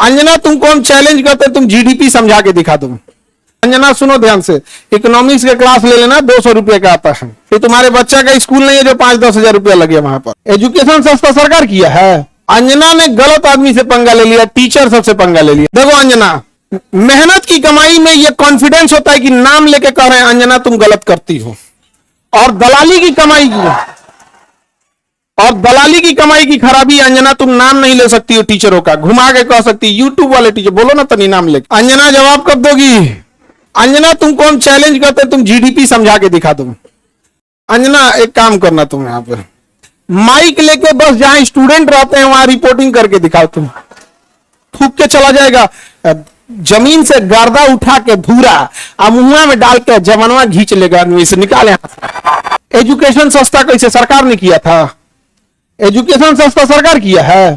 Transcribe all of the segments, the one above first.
अंजना तुमको हम चैलेंज करते तुम जीडीपी समझा के दिखा दो। अंजना सुनो ध्यान से, इकोनॉमिक्स के क्लास ले लेना, 200 रुपए का आता है। फिर तुम्हारे बच्चा का स्कूल नहीं है जो 5-10 हजार रुपया लगे वहां पर। एजुकेशन सस्ता सरकार किया है। अंजना ने गलत आदमी से पंगा ले लिया, टीचर सबसे पंगा ले लिया। देखो अंजना, मेहनत की कमाई में यह कॉन्फिडेंस होता है कि नाम लेके कह रहे हैं अंजना तुम गलत करती हो, और दलाली की कमाई की खराबी अंजना तुम नाम नहीं ले सकती हो टीचरों का, घुमा के कह सकती यूट्यूब वाले टीचर बोलो ना तनी नाम लेके। अंजना जवाब कब दोगी? अंजना तुमको हम चैलेंज करते तुम जीडीपी समझा के दिखा दो। अंजना एक काम करना, तुम यहां पर माइक लेके बस जहां स्टूडेंट रहते हैं वहां रिपोर्टिंग करके दिखाओ। तुम थूक के चला जाएगा, जमीन से गर्दा उठा के धूरा मुंह में डाल के जवानवा घींच लेगा आदमी से, निकाले। एजुकेशन सस्ता कैसे सरकार ने किया था? एजुकेशन सस्ता सरकार किया है।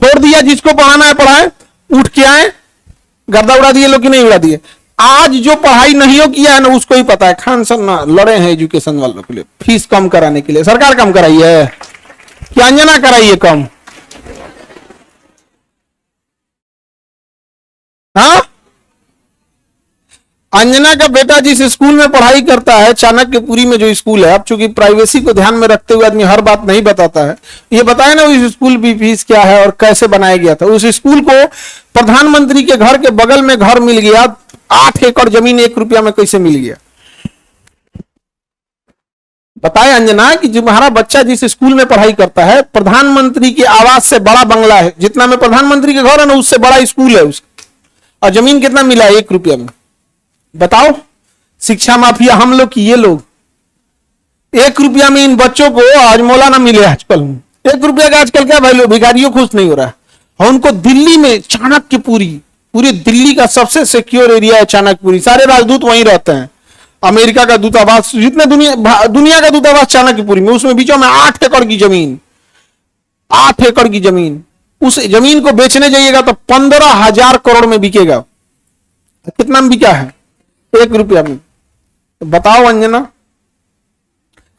छोड़ दिया जिसको पढ़ाना है पढ़ाए, उठ के आए, गर्दा उड़ा दिए लोग कि नहीं उड़ा दिए। आज जो पढ़ाई नहीं हो किया है ना उसको ही पता है। खान सर ना लड़े हैं एजुकेशन वालों के लिए, फीस कम कराने के लिए। सरकार कम कराई है कि अंजना कराई है कम? हाँ, अंजना का बेटा जिस स्कूल में पढ़ाई करता है, चाणक्यपुरी में जो स्कूल है, अब चूंकि प्राइवेसी को ध्यान में रखते हुए आदमी हर बात नहीं बताता है, ये बताया ना उस स्कूल की फीस क्या है और कैसे बनाया गया था। उस स्कूल को प्रधानमंत्री के घर के बगल में घर मिल गया, 8 एकड़ जमीन 1 रुपया में कैसे मिल गया? बताए अंजना कि तुम्हारा बच्चा जिस स्कूल में पढ़ाई करता है, प्रधानमंत्री के आवास से बड़ा बंगला है, जितना में प्रधानमंत्री के घर है ना उससे बड़ा स्कूल है उसका, और जमीन कितना मिला है? 1 रुपया में। बताओ, शिक्षा माफिया हम लोग की ये लोग। 1 रुपया में इन बच्चों को आज मौला ना मिले। आजकल 1 रुपया का आजकल क्या वैल्यू? भिखारियों खुश नहीं हो रहा है। और उनको दिल्ली में चाणक्यपुरी, पूरी दिल्ली का सबसे सिक्योर एरिया है चाणक्यपुरी, सारे राजदूत वहीं रहते हैं। अमेरिका का दूतावास, जितने दुनिया का दूतावास चाणक्यपुरी में, उसमें बीचों में 8 एकड़ की जमीन, 8 एकड़ की जमीन। उस जमीन को बेचने जाइएगा तो 15,000 करोड़ में बिकेगा। कितना में बिका है? 1 रुपया में। तो बताओ अंजना।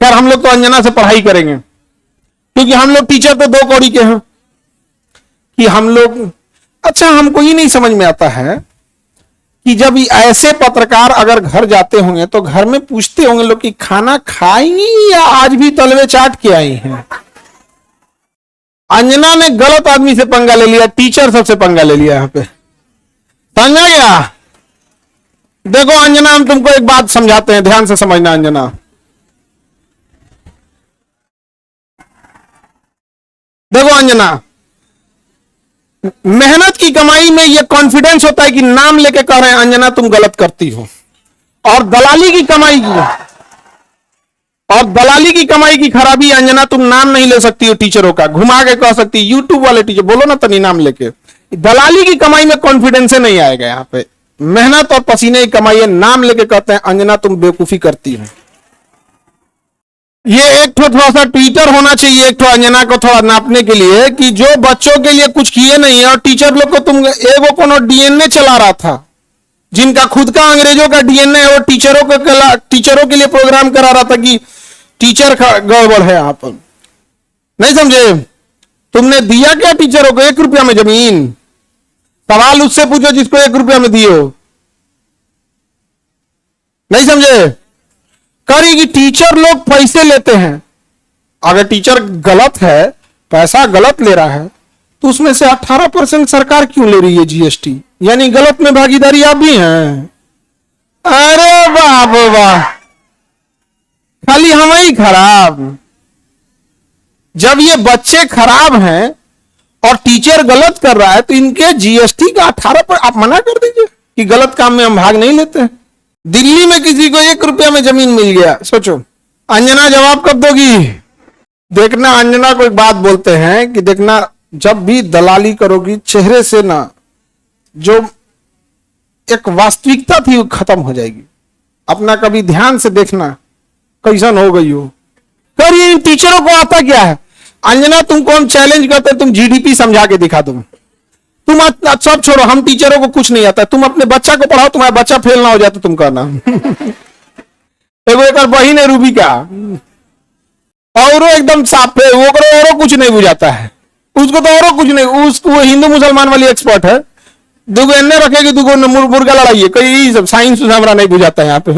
यार हम लोग तो अंजना से पढ़ाई करेंगे, क्योंकि हम लोग टीचर तो 2 कौड़ी के हैं कि हम लोग। अच्छा, हमको ये नहीं समझ में आता है कि जब ऐसे पत्रकार अगर घर जाते होंगे तो घर में पूछते होंगे लोग कि खाना खाई या आज भी तलवे चाट के आई हैं। अंजना ने गलत आदमी से पंगा ले लिया, टीचर सबसे पंगा ले लिया। यहां पे समझा गया? देखो अंजना, हम तुमको एक बात समझाते हैं, ध्यान से समझना अंजना। देखो अंजना, मेहनत की कमाई में यह कॉन्फिडेंस होता है कि नाम लेके कह रहे हैं अंजना तुम गलत करती हो, और दलाली की कमाई की खराबी अंजना तुम नाम नहीं ले सकती हो टीचरों का, घुमा के कह सकती यूट्यूब वाले टीचर बोलो ना तनी नाम लेके। दलाली की कमाई में कॉन्फिडेंस नहीं आएगा। यहां पे मेहनत और पसीने की कमाई है, नाम लेके कहते हैं अंजना तुम बेवकूफी करती हो। ये एक थोड़ा सा ट्विटर होना चाहिए एक अंजना को थोड़ा नापने के लिए कि जो बच्चों के लिए कुछ किए नहीं है, और टीचर लोग को तुम एगो कोनो डीएनए चला रहा था, जिनका खुद का अंग्रेजों का डीएनए है, वो टीचरों के लिए प्रोग्राम करा रहा था कि टीचर गड़बड़ है। यहां पर नहीं समझे? तुमने दिया क्या टीचरों को? 1 रुपया में जमीन। सवाल उससे पूछो जिसको 1 रुपया में दियो। नहीं समझे? करेगी टीचर लोग पैसे लेते हैं। अगर टीचर गलत है, पैसा गलत ले रहा है, तो उसमें से 18% सरकार क्यों ले रही है जीएसटी? यानी गलत में भागीदारी आप भी हैं। अरे बाप वाह, खाली हम ही खराब। जब ये बच्चे खराब हैं और टीचर गलत कर रहा है तो इनके जीएसटी का 18% आप मना कर दीजिए कि गलत काम में हम भाग नहीं लेते हैं। दिल्ली में किसी को 1 रुपया में जमीन मिल गया, सोचो। अंजना जवाब कब दोगी? देखना, अंजना को एक बात बोलते हैं कि देखना, जब भी दलाली करोगी चेहरे से ना जो एक वास्तविकता थी वो खत्म हो जाएगी। अपना कभी ध्यान से देखना कैसन हो गई हो। करिए, टीचरों को आता क्या है? अंजना तुमको हम चैलेंज करते तुम जीडीपी समझा के दिखा दो। तुम सब छोड़ो, हम टीचरों को कुछ नहीं आता, तुम अपने बच्चा को पढ़ाओ, तुम्हारा बच्चा फेल ना हो जाए तो तुम कहना। एगो एक बहिन है रूबी का, और एकदम साफ है, वो कुछ नहीं बुझाता है। उसको तो और कुछ नहीं, उसको वो हिंदू मुसलमान वाली एक्सपर्ट है। दुगो एन्ने रखेगी, दुगो मुर्गा लड़ाई है, कोई सब साइंस हमारा नहीं बुझाता है यहाँ पे,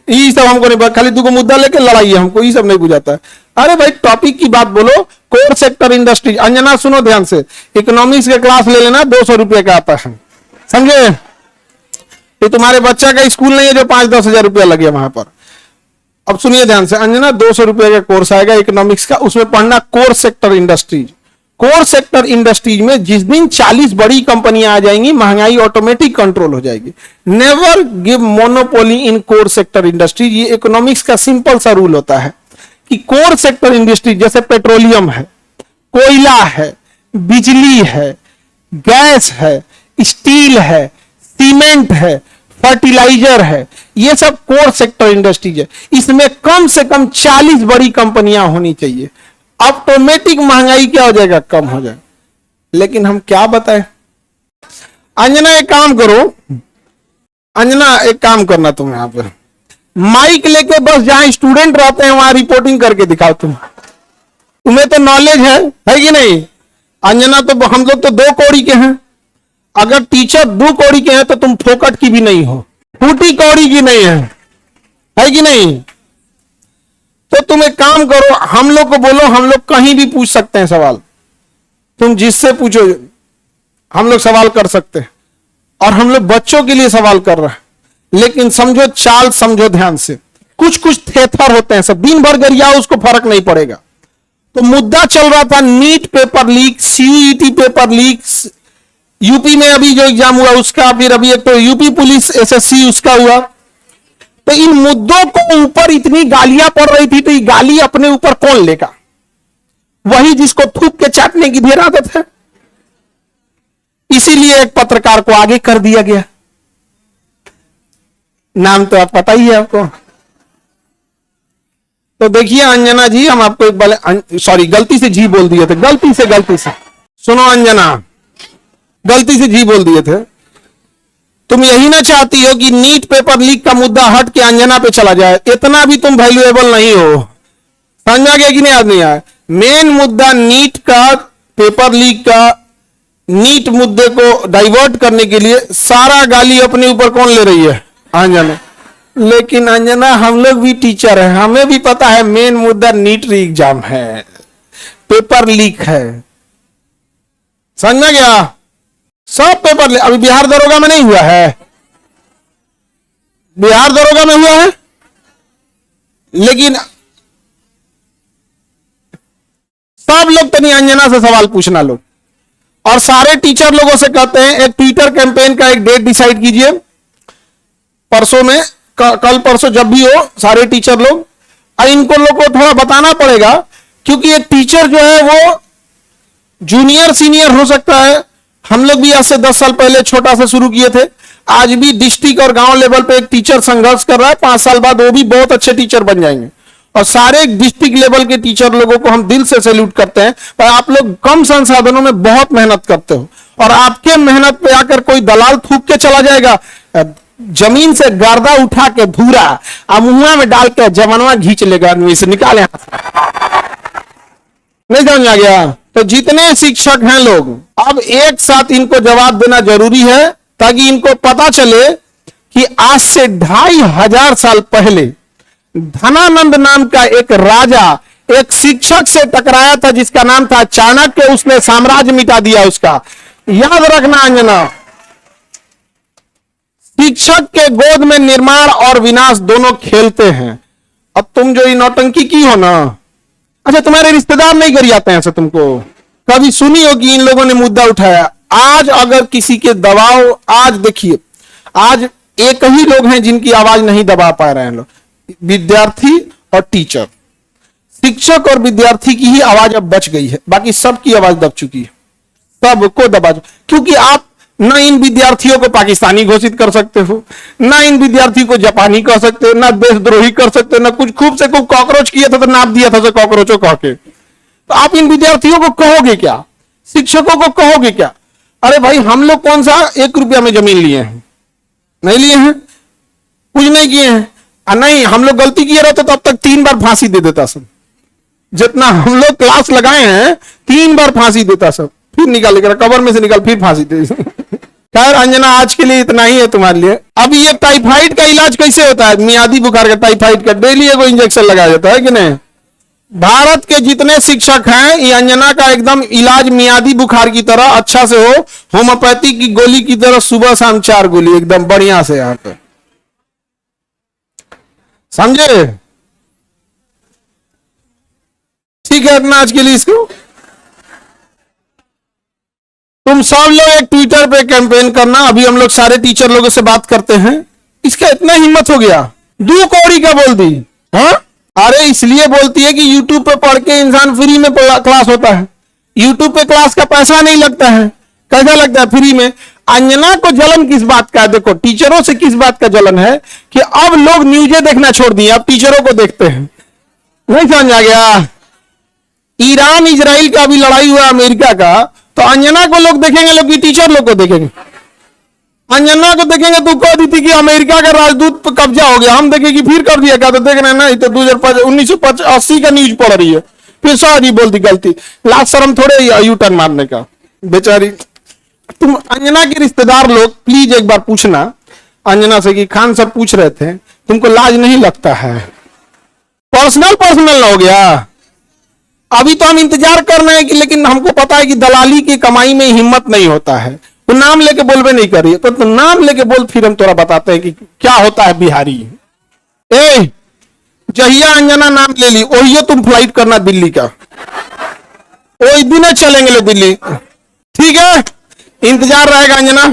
ये सब हमको नहीं, खाली दुगो मुद्दा लेके लड़ाई है, हमको ये सब नहीं बुझाता है। अरे भाई टॉपिक की बात बोलो, कोर सेक्टर इंडस्ट्री। अंजना सुनो ध्यान से, इकोनॉमिक्स के क्लास ले लेना, 200 रुपये का आता है, समझे? ये तुम्हारे बच्चा का स्कूल नहीं है जो 5-10 हजार रुपया लगे वहां पर। अब सुनिए ध्यान से, अंजना 200 रुपये का कोर्स आएगा इकोनॉमिक्स का, उसमें पढ़ना core sector industries. Core sector industries में जिस दिन 40 बड़ी कंपनियां आ जाएंगी, महंगाई ऑटोमेटिक कंट्रोल हो जाएगी। नेवर गिव मोनोपोली इन कोर सेक्टर इंडस्ट्रीज। ये इकोनॉमिक्स का सिंपल सा रूल होता है कि कोर सेक्टर इंडस्ट्री जैसे पेट्रोलियम है, कोयला है, बिजली है, गैस है, स्टील है, सीमेंट है, फर्टिलाइजर है, ये सब कोर सेक्टर इंडस्ट्रीज है। इसमें कम से कम 40 बड़ी कंपनियां होनी चाहिए, ऑटोमेटिक महंगाई क्या हो जाएगा, कम हो जाएगा। लेकिन हम क्या बताएं? अंजना एक काम करो, अंजना एक काम करना, तुम यहां पर माइक लेके बस जहां स्टूडेंट रहते हैं वहां रिपोर्टिंग करके दिखाओ। तुम्हें तो नॉलेज है कि नहीं? अंजना तो हम लोग तो 2 कौड़ी के हैं, अगर टीचर 2 कौड़ी के हैं तो तुम फोकट की भी नहीं हो, फूटी कौड़ी की नहीं है कि नहीं? तो तुम एक काम करो, हम लोग को बोलो, हम लोग कहीं भी पूछ सकते हैं सवाल, तुम जिससे पूछो हम लोग सवाल कर सकते हैं, और हम लोग बच्चों के लिए सवाल कर रहे हैं। लेकिन समझो चाल, समझो ध्यान से, कुछ कुछ थेथर होते हैं, सब दिन भर गरियाओ उसको फर्क नहीं पड़ेगा। तो मुद्दा चल रहा था NEET paper leak, CUET paper leak, UP में अभी जो एग्जाम हुआ उसका, फिर अभी एक तो यूपी पुलिस एसएससी उसका हुआ। तो इन मुद्दों को ऊपर इतनी गालियां पड़ रही थी, तो ये गाली अपने ऊपर कौन लेगा? वही जिसको थूक के चाटने की ढेर आदत है। इसीलिए एक पत्रकार को आगे कर दिया गया, नाम तो आप पता ही है आपको। तो देखिए अंजना जी, हम आपको एक बार, सॉरी गलती से जी बोल दिए थे, गलती से सुनो अंजना, गलती से जी बोल दिए थे। तुम यही ना चाहती हो कि नीट पेपर लीक का मुद्दा हट के अंजना पे चला जाए? इतना भी तुम वैल्यूएबल नहीं हो, समझा गया कि नहीं? आदमी आया मेन मुद्दा नीट का, पेपर लीक का, नीट मुद्दे को डाइवर्ट करने के लिए सारा गाली अपने ऊपर कौन ले रही है? अंजना। लेकिन अंजना हम लोग भी टीचर हैं, हमें भी पता है मेन मुद्दा नीट एग्जाम है, पेपर लीक है, समझ में गया? सब पेपर अभी बिहार दरोगा में नहीं हुआ है, बिहार दरोगा में हुआ है, लेकिन सब लोग तनी अंजना से सवाल पूछना लोग, और सारे टीचर लोगों से कहते हैं एक ट्विटर कैंपेन का एक डेट डिसाइड कीजिए, परसों में, कल परसों जब भी हो, सारे टीचर लोग, और इनको लोग को थोड़ा बताना पड़ेगा, क्योंकि एक टीचर जो है वो जूनियर सीनियर हो सकता है। हम लोग भी आज से 10 साल पहले छोटा से शुरू किए थे, आज भी डिस्ट्रिक्ट और गांव लेवल पे एक टीचर संघर्ष कर रहा है, 5 साल बाद वो भी बहुत अच्छे टीचर बन जाएंगे। और सारे डिस्ट्रिक्ट लेवल के टीचर लोगों को हम दिल से सैल्यूट करते हैं, पर आप लोग कम संसाधनों में बहुत मेहनत करते हो, और आपके मेहनत पे आकर कोई दलाल थूक के चला जाएगा, जमीन से गर्दा उठा के धूरा मुंह में डाल के जवानवा घींच लेगा, आदमी से निकाले, नहीं समझ आ गया? तो जितने शिक्षक हैं लोग, अब एक साथ इनको जवाब देना जरूरी है, ताकि इनको पता चले कि आज से 2500 साल पहले धनानंद नाम का एक राजा एक शिक्षक से टकराया था, जिसका नाम था चाणक्य, उसने साम्राज्य मिटा दिया उसका। याद रखना अंजना, शिक्षक के गोद में निर्माण और विनाश दोनों खेलते हैं। अब तुम जो ये नौटंकी की हो ना, अच्छा तुम्हारे रिश्तेदार नहीं कर जाते हैं ऐसे? तुमको कभी सुनी हो कि इन लोगों ने मुद्दा उठाया? आज अगर किसी के दबाव, आज देखिए, आज एक ही लोग हैं जिनकी आवाज नहीं दबा पा रहे हैं लोग, विद्यार्थी और टीचर। शिक्षक और विद्यार्थी की ही आवाज अब बच गई है, बाकी सबकी आवाज दब चुकी है, सबको दबा, क्योंकि आप ना इन विद्यार्थियों को पाकिस्तानी घोषित कर सकते हो, ना इन विद्यार्थियों को जापानी कह सकते हो, ना देशद्रोही कर सकते हो, ना कुछ खूब से खूब कॉकरोच किया था तो नाप दिया था कॉकरोचों कह के। तो आप इन विद्यार्थियों को कहोगे क्या? शिक्षकों को कहोगे क्या? अरे भाई हम लोग कौन सा 1 रुपया में जमीन लिए हैं? नहीं लिए हैं, कुछ नहीं किए हैं। नहीं, हम लोग गलती किए रहते तो अब तक 3 बार फांसी दे देता सब। जितना हम लोग क्लास लगाए हैं 3 बार फांसी देता सब, फिर निकाल के कवर में से निकाल फिर फांसी दे। खैर अंजना आज के लिए इतना ही है तुम्हारे लिए। अब ये टाइफाइड का इलाज कैसे होता है, मियादी बुखार का, टाइफाइड का डेली एगो इंजेक्शन लगाया जाता है कि नहीं। भारत के जितने शिक्षक हैं ये अंजना का एकदम इलाज मियादी बुखार की तरह अच्छा से हो, होम्योपैथी की गोली की तरह सुबह शाम 4 गोली एकदम बढ़िया से यहाँ पे, समझे। ठीक है इतना आज के लिए। इसको तुम सब लोग एक ट्विटर पे कैंपेन करना, अभी हम लोग सारे टीचर लोगों से बात करते हैं। इसका इतना हिम्मत हो गया, 2 कौड़ी का बोल दी। हाँ अरे इसलिए बोलती है कि यूट्यूब पे पढ़ के इंसान फ्री में क्लास होता है, यूट्यूब पे क्लास का पैसा नहीं लगता है। कैसा लगता है फ्री में। अंजना को जलन किस बात का है, देखो टीचरों से किस बात का जलन है कि अब लोग न्यूज़ें देखना छोड़ दिए, अब टीचरों को देखते हैं। नहीं समझ आ गया। ईरान इजराइल का अभी लड़ाई हुआ अमेरिका का, तो अंजना को लोग देखेंगे, लोग की टीचर लोग को देखेंगे। अंजना को देखेंगे तो कह दी थी कि अमेरिका का राजदूत पर कब्जा हो गया, हम देखेंगे फिर कर दिया क्या, तो देख रहे हैं ना, तो 1980 का न्यूज पढ़ रही है, फिर सॉरी बोल दी गलती। लास्ट शर्म थोड़े यू टर्न मारने का बेचारी। तुम अंजना के रिश्तेदार लोग प्लीज एक बार पूछना अंजना से कि खान सब पूछ रहे थे तुमको लाज नहीं लगता है। पर्सनल हो गया। अभी तो हम इंतजार कर रहे हैं कि, लेकिन हमको पता है कि दलाली की कमाई में हिम्मत नहीं होता है। तो नाम लेके बोलबे नहीं कर रही है, तो नाम लेके बोल, फिर हम तोरा बताते हैं कि क्या होता है बिहारी। ए जहिया अंजना नाम ले ली वही तुम फ्लाइट करना दिल्ली का, वही दिन चलेंगे दिल्ली। ठीक है इंतजार रहेगा अंजना।